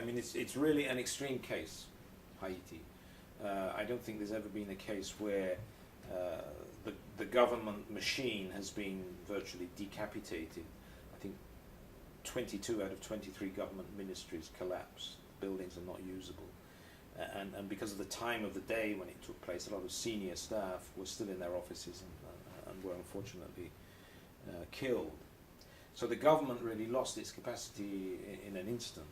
mean, it's really an extreme case, Haiti. I don't think there's ever been a case where the government machine has been virtually decapitated. I think 22 out of 23 government ministries collapsed. Buildings are not usable. And because of the time of the day when it took place, a lot of senior staff were still in their offices and were unfortunately killed. So the government really lost its capacity in an instant.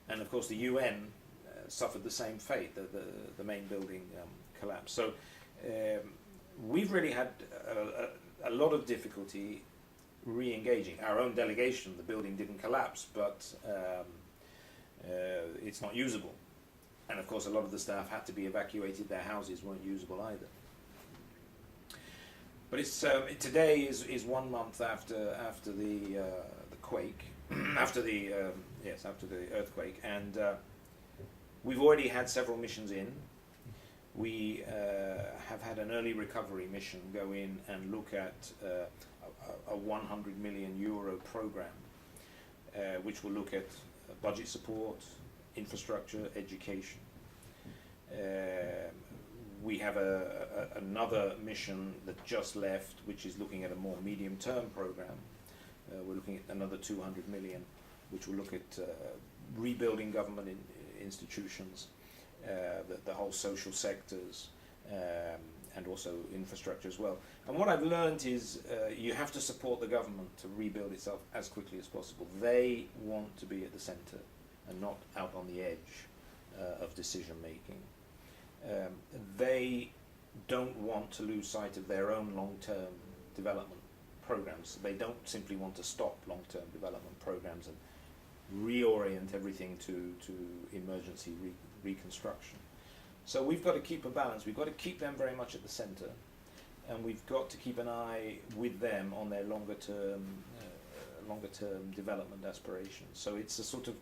And of course the UN suffered the same fate. The main building collapsed. So we've really had a lot of difficulty re-engaging. Our own delegation, the building didn't collapse, but it's not usable. And of course a lot of the staff had to be evacuated, their houses weren't usable either. But it's today is 1 month after the quake, after the earthquake, and we've already had several missions in. We have had an early recovery mission go in and look at a 100 million euro program, which will look at budget support, infrastructure, education. We have another mission that just left, which is looking at a more medium-term program. We're looking at another 200 million, which will look at rebuilding government institutions, the whole social sectors, and also infrastructure as well. And what I've learned is you have to support the government to rebuild itself as quickly as possible. They want to be at the center and not out on the edge of decision making. They don't want to lose sight of their own long-term development programs. They don't simply want to stop long-term development programs and reorient everything to emergency reconstruction. So we've got to keep a balance. We've got to keep them very much at the center, and we've got to keep an eye with them on their longer-term development aspirations. So it's a sort of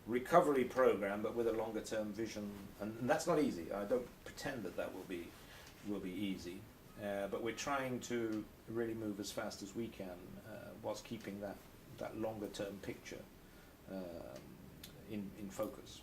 recovery program, but with a longer-term vision, and that's not easy. I don't pretend that will be easy, but we're trying to really move as fast as we can, whilst keeping that longer-term picture in focus.